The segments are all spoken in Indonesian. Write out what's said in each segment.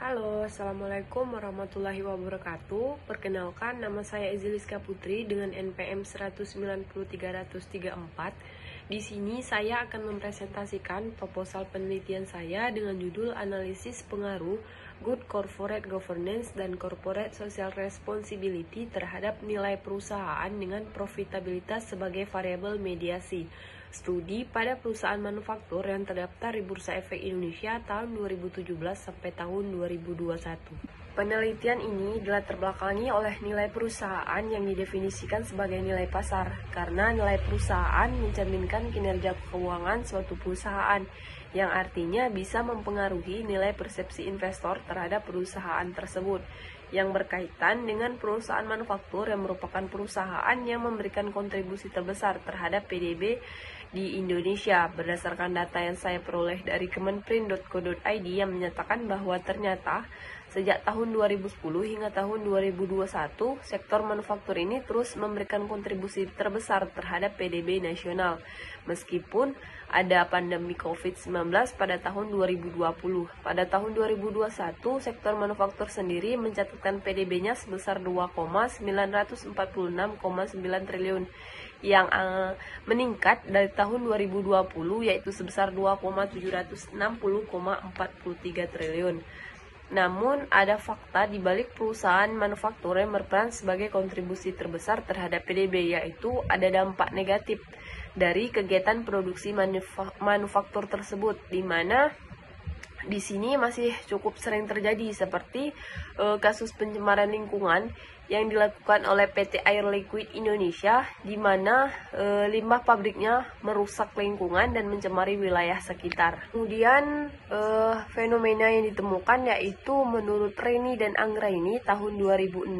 Halo, Assalamualaikum warahmatullahi wabarakatuh. Perkenalkan, nama saya Eziliska Putri dengan NPM 19334. Di sini saya akan mempresentasikan proposal penelitian saya dengan judul Analisis Pengaruh Good Corporate Governance dan Corporate Social Responsibility terhadap nilai perusahaan dengan profitabilitas sebagai variabel mediasi. Studi pada perusahaan manufaktur yang terdaftar di Bursa Efek Indonesia tahun 2017 sampai tahun 2021. Penelitian ini dilatar belakangi oleh nilai perusahaan yang didefinisikan sebagai nilai pasar, karena nilai perusahaan mencerminkan kinerja keuangan suatu perusahaan, yang artinya bisa mempengaruhi nilai persepsi investor terhadap perusahaan tersebut, yang berkaitan dengan perusahaan manufaktur yang merupakan perusahaan yang memberikan kontribusi terbesar terhadap PDB di Indonesia. Berdasarkan data yang saya peroleh dari kemenprin.co.id yang menyatakan bahwa ternyata sejak tahun 2010 hingga tahun 2021, sektor manufaktur ini terus memberikan kontribusi terbesar terhadap PDB nasional, meskipun ada pandemi COVID-19 pada tahun 2020. Pada tahun 2021, sektor manufaktur sendiri mencatatkan PDB-nya sebesar 2,946,9 triliun, yang meningkat dari tahun 2020 yaitu sebesar 2,760,43 triliun. Namun, ada fakta di balik perusahaan manufaktur yang berperan sebagai kontribusi terbesar terhadap PDB, yaitu ada dampak negatif dari kegiatan produksi manufaktur tersebut, di mana di sini masih cukup sering terjadi seperti kasus pencemaran lingkungan yang dilakukan oleh PT Air Liquide Indonesia, di mana limbah pabriknya merusak lingkungan dan mencemari wilayah sekitar. Kemudian fenomena yang ditemukan yaitu menurut Reni dan Anggraini tahun 2006,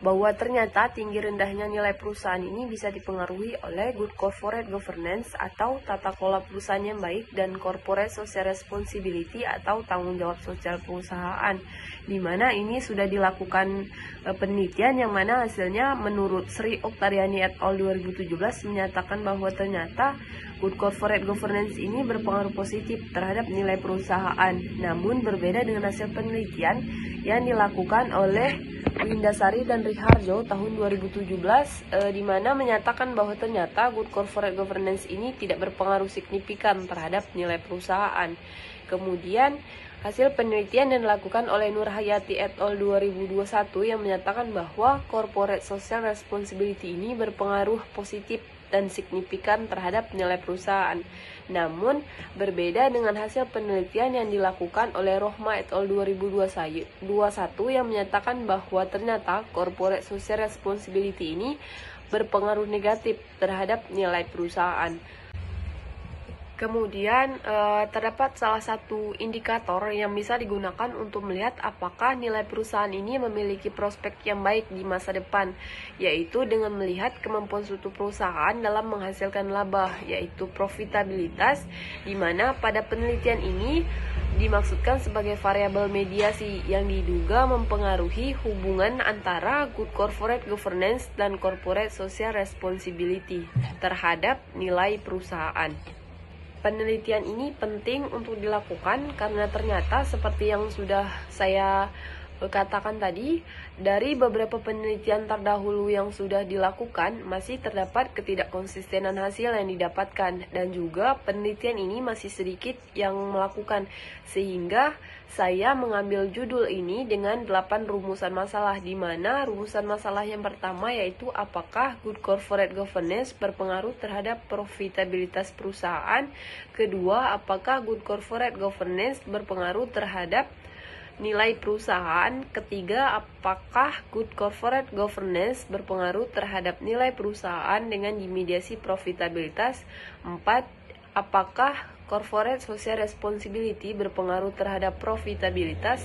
bahwa ternyata tinggi rendahnya nilai perusahaan ini bisa dipengaruhi oleh good corporate governance atau tata kelola perusahaan yang baik dan corporate social responsibility atau tanggung jawab sosial perusahaan, di mana ini sudah dilakukan penelitian yang mana hasilnya menurut Sri Oktariani et al. 2017 menyatakan bahwa ternyata good corporate governance ini berpengaruh positif terhadap nilai perusahaan. Namun berbeda dengan hasil penelitian yang dilakukan oleh Windasari dan Riharjo tahun 2017, di mana menyatakan bahwa ternyata good corporate governance ini tidak berpengaruh signifikan terhadap nilai perusahaan. Kemudian hasil penelitian yang dilakukan oleh Nur Hayati et al. 2021 yang menyatakan bahwa corporate social responsibility ini berpengaruh positif dan signifikan terhadap nilai perusahaan. Namun, berbeda dengan hasil penelitian yang dilakukan oleh Rohma et al. 2021 yang menyatakan bahwa ternyata corporate social responsibility ini berpengaruh negatif terhadap nilai perusahaan. Kemudian terdapat salah satu indikator yang bisa digunakan untuk melihat apakah nilai perusahaan ini memiliki prospek yang baik di masa depan, yaitu dengan melihat kemampuan suatu perusahaan dalam menghasilkan laba, yaitu profitabilitas, di mana pada penelitian ini dimaksudkan sebagai variabel mediasi yang diduga mempengaruhi hubungan antara good corporate governance dan corporate social responsibility terhadap nilai perusahaan. Penelitian ini penting untuk dilakukan karena ternyata seperti yang sudah saya katakan tadi, dari beberapa penelitian terdahulu yang sudah dilakukan masih terdapat ketidakkonsistenan hasil yang didapatkan, dan juga penelitian ini masih sedikit yang melakukan, sehingga saya mengambil judul ini dengan 8 rumusan masalah, di mana rumusan masalah yang pertama yaitu apakah good corporate governance berpengaruh terhadap profitabilitas perusahaan. Kedua, apakah good corporate governance berpengaruh terhadap nilai perusahaan. Ketiga, apakah good corporate governance berpengaruh terhadap nilai perusahaan dengan dimediasi profitabilitas. 4. Apakah corporate social responsibility berpengaruh terhadap profitabilitas.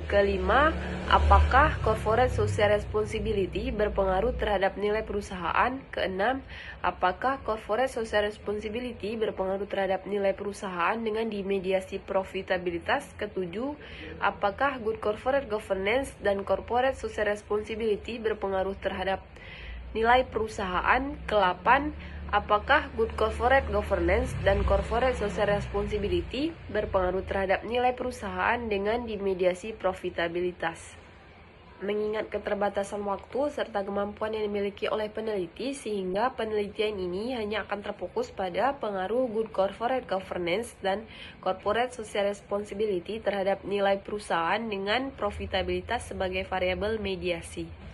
Kelima, apakah corporate social responsibility berpengaruh terhadap nilai perusahaan? Keenam, apakah corporate social responsibility berpengaruh terhadap nilai perusahaan dengan dimediasi profitabilitas? Ketujuh, apakah good corporate governance dan corporate social responsibility berpengaruh terhadap nilai perusahaan? Ke-8, Apakah good corporate governance dan corporate social responsibility berpengaruh terhadap nilai perusahaan dengan dimediasi profitabilitas? Mengingat keterbatasan waktu serta kemampuan yang dimiliki oleh peneliti, sehingga penelitian ini hanya akan terfokus pada pengaruh good corporate governance dan corporate social responsibility terhadap nilai perusahaan dengan profitabilitas sebagai variabel mediasi.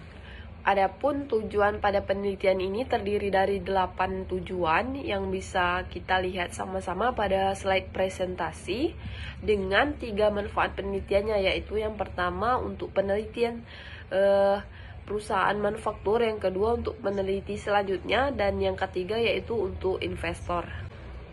Adapun tujuan pada penelitian ini terdiri dari 8 tujuan yang bisa kita lihat sama-sama pada slide presentasi dengan 3 manfaat penelitiannya, yaitu yang pertama untuk penelitian perusahaan manufaktur, yang kedua untuk peneliti selanjutnya, dan yang ketiga yaitu untuk investor.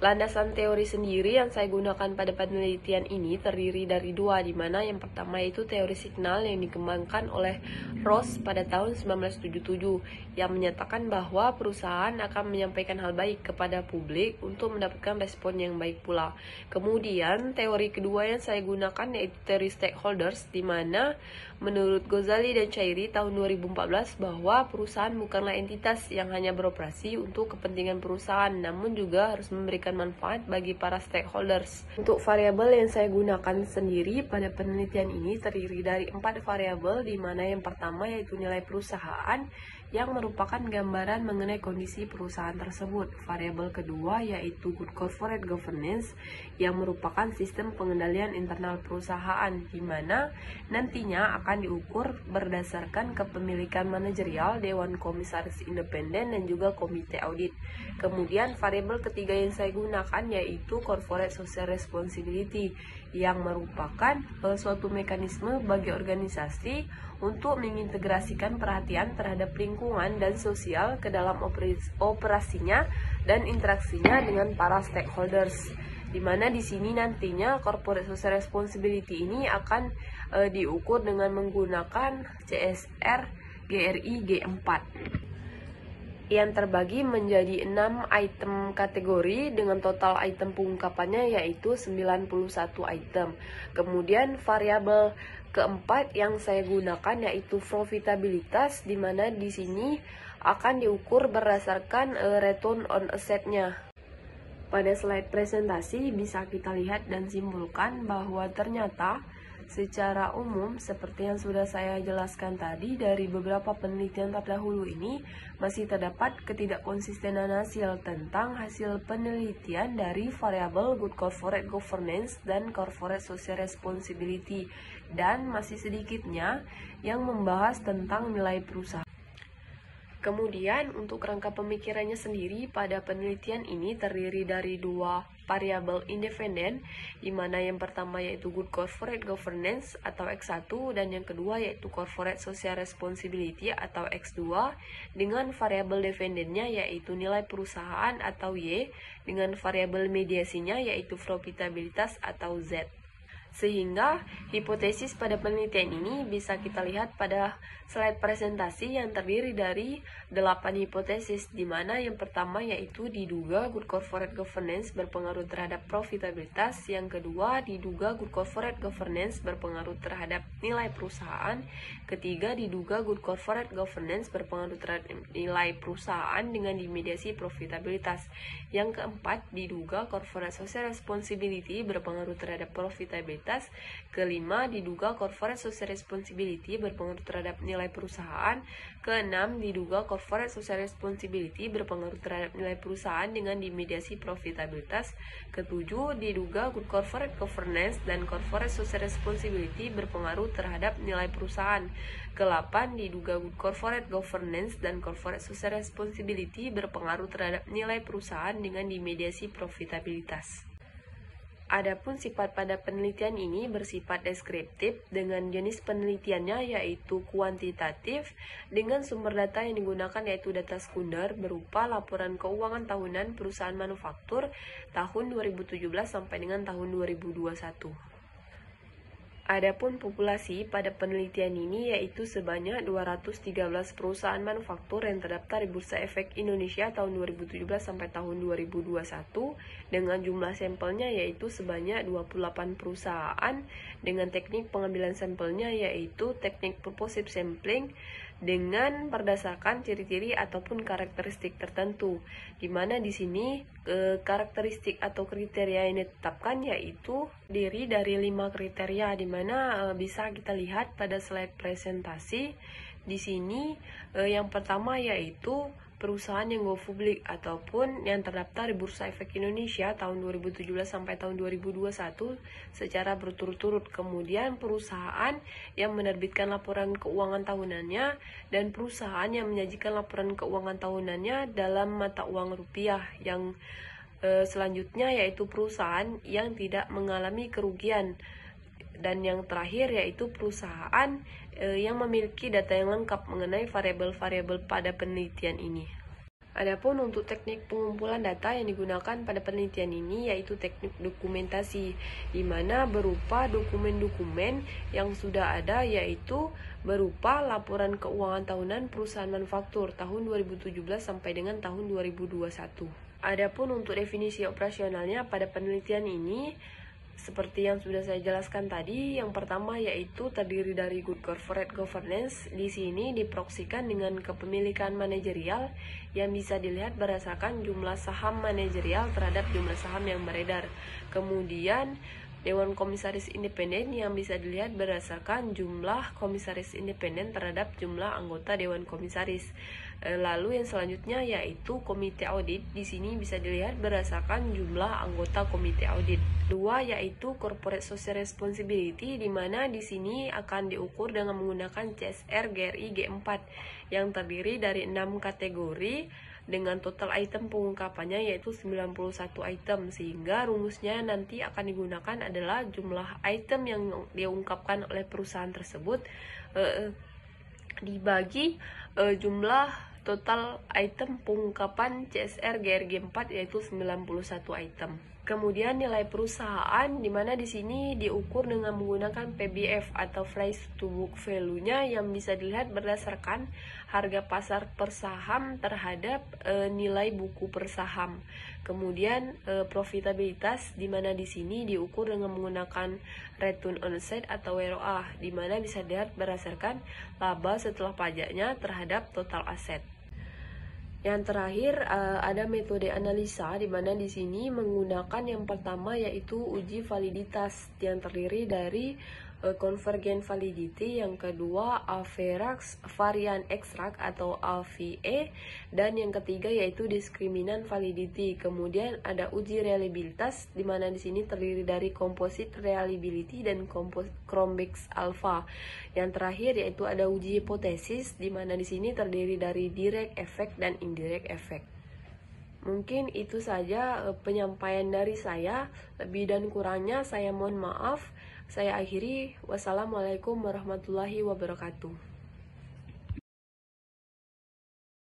Landasan teori sendiri yang saya gunakan pada penelitian ini terdiri dari 2, di mana yang pertama yaitu teori signal yang dikembangkan oleh Ross pada tahun 1977 yang menyatakan bahwa perusahaan akan menyampaikan hal baik kepada publik untuk mendapatkan respon yang baik pula. Kemudian teori kedua yang saya gunakan yaitu teori stakeholders, di mana menurut Ghazali dan Chairi tahun 2014 bahwa perusahaan bukanlah entitas yang hanya beroperasi untuk kepentingan perusahaan, namun juga harus memberikan manfaat bagi para stakeholders. Untuk variabel yang saya gunakan sendiri pada penelitian ini terdiri dari 4 variabel, di mana yang pertama yaitu nilai perusahaan yang merupakan gambaran mengenai kondisi perusahaan tersebut. Variabel kedua yaitu good corporate governance yang merupakan sistem pengendalian internal perusahaan, di mana nantinya akan diukur berdasarkan kepemilikan manajerial, dewan komisaris independen, dan juga komite audit. Kemudian variabel ketiga yang saya gunakan yaitu corporate social responsibility yang merupakan suatu mekanisme bagi organisasi untuk mengintegrasikan perhatian terhadap lingkungan dan sosial ke dalam operasinya dan interaksinya dengan para stakeholders. Di mana di sini nantinya corporate social responsibility ini akan diukur dengan menggunakan CSR GRI G4 yang terbagi menjadi 6 item kategori dengan total item pengungkapannya yaitu 91 item. Kemudian variabel keempat yang saya gunakan yaitu profitabilitas, di mana di sini akan diukur berdasarkan return on asset-nya. Pada slide presentasi bisa kita lihat dan simpulkan bahwa ternyata secara umum, seperti yang sudah saya jelaskan tadi, dari beberapa penelitian terdahulu ini masih terdapat ketidakkonsistenan hasil tentang hasil penelitian dari variabel good corporate governance dan corporate social responsibility, dan masih sedikitnya yang membahas tentang nilai perusahaan. Kemudian untuk rangka pemikirannya sendiri pada penelitian ini terdiri dari 2 variabel independen, di mana yang pertama yaitu good corporate governance atau X1 dan yang kedua yaitu corporate social responsibility atau X2, dengan variabel dependennya yaitu nilai perusahaan atau Y, dengan variabel mediasinya yaitu profitabilitas atau Z. Sehingga hipotesis pada penelitian ini bisa kita lihat pada slide presentasi yang terdiri dari 8 hipotesis, di mana yang pertama yaitu diduga good corporate governance berpengaruh terhadap profitabilitas, yang kedua diduga good corporate governance berpengaruh terhadap nilai perusahaan, ketiga diduga good corporate governance berpengaruh terhadap nilai perusahaan dengan dimediasi profitabilitas, yang keempat diduga corporate social responsibility berpengaruh terhadap profitabilitas, kelima diduga corporate social responsibility berpengaruh terhadap nilai perusahaan, keenam diduga corporate social responsibility berpengaruh terhadap nilai perusahaan dengan dimediasi profitabilitas, ketujuh diduga good corporate governance dan corporate social responsibility berpengaruh terhadap nilai perusahaan, ke-8 diduga good corporate governance dan corporate social responsibility berpengaruh terhadap nilai perusahaan dengan dimediasi profitabilitas. Adapun sifat pada penelitian ini bersifat deskriptif dengan jenis penelitiannya yaitu kuantitatif, dengan sumber data yang digunakan yaitu data sekunder berupa laporan keuangan tahunan perusahaan manufaktur tahun 2017 sampai dengan tahun 2021. Adapun populasi pada penelitian ini yaitu sebanyak 213 perusahaan manufaktur yang terdaftar di Bursa Efek Indonesia tahun 2017 sampai tahun 2021 dengan jumlah sampelnya yaitu sebanyak 28 perusahaan dengan teknik pengambilan sampelnya yaitu teknik purposive sampling dengan berdasarkan ciri-ciri ataupun karakteristik tertentu, di mana di sini karakteristik atau kriteria yang ditetapkan yaitu diri dari 5 kriteria, di mana bisa kita lihat pada slide presentasi. Di sini yang pertama yaitu perusahaan yang go public ataupun yang terdaftar di Bursa Efek Indonesia tahun 2017 sampai tahun 2021 secara berturut-turut. Kemudian perusahaan yang menerbitkan laporan keuangan tahunannya dan perusahaan yang menyajikan laporan keuangan tahunannya dalam mata uang rupiah. Yang selanjutnya yaitu perusahaan yang tidak mengalami kerugian. Dan yang terakhir yaitu perusahaan yang memiliki data yang lengkap mengenai variabel-variabel pada penelitian ini. Adapun untuk teknik pengumpulan data yang digunakan pada penelitian ini yaitu teknik dokumentasi, di mana berupa dokumen-dokumen yang sudah ada, yaitu berupa laporan keuangan tahunan perusahaan manufaktur tahun 2017 sampai dengan tahun 2021. Adapun untuk definisi operasionalnya pada penelitian ini, seperti yang sudah saya jelaskan tadi, yang pertama yaitu terdiri dari good corporate governance. Di sini diproksikan dengan kepemilikan manajerial yang bisa dilihat berdasarkan jumlah saham manajerial terhadap jumlah saham yang beredar. Kemudian Dewan Komisaris Independen yang bisa dilihat berdasarkan jumlah komisaris independen terhadap jumlah anggota Dewan Komisaris. Lalu yang selanjutnya yaitu komite audit. Di sini bisa dilihat berdasarkan jumlah anggota komite audit. Dua yaitu corporate social responsibility, di mana di sini akan diukur dengan menggunakan CSR GRI G4 yang terdiri dari 6 kategori dengan total item pengungkapannya yaitu 91 item, sehingga rumusnya nanti akan digunakan adalah jumlah item yang diungkapkan oleh perusahaan tersebut dibagi jumlah total item pengungkapan CSR GRG 4 yaitu 91 item. Kemudian nilai perusahaan, di mana di sini diukur dengan menggunakan PBF atau price to book value-nya yang bisa dilihat berdasarkan harga pasar per saham terhadap nilai buku per saham. Kemudian profitabilitas, di mana di sini diukur dengan menggunakan return on asset atau ROA, di mana bisa dilihat berdasarkan laba setelah pajaknya terhadap total aset. Yang terakhir ada metode analisa, di mana di sini menggunakan yang pertama yaitu uji validitas yang terdiri dari convergent validity, yang kedua average variant extract atau AVE, dan yang ketiga yaitu discriminant validity. Kemudian ada uji reliabilitas, di mana di sini terdiri dari composite reliability dan Cronbach's alpha. Yang terakhir yaitu ada uji hipotesis, di mana di sini terdiri dari direct effect dan indirect effect. Mungkin itu saja penyampaian dari saya. Lebih dan kurangnya saya mohon maaf. Saya akhiri. Wassalamualaikum warahmatullahi wabarakatuh.